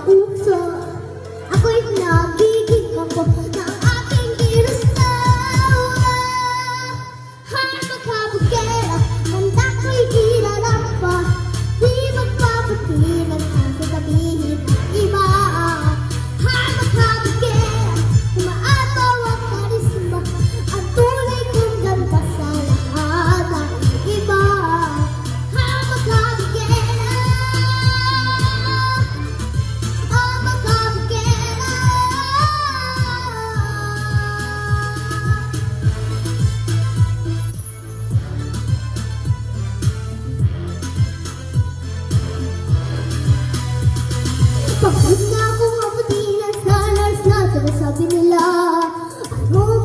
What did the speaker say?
nauso. Ako'y nagiging ako ng aking ginasnawa. Magkabugera, handa ko'y ilalampa. Di magpapatinag ang sasabihin ng iba. Magkabugera, umaataw ang karisma. Ang tunay kong ganda sa lahat ng iba. Magkabugera, magkabugera. Pagod na akong abutin ang salas na sinasabi nila. Ano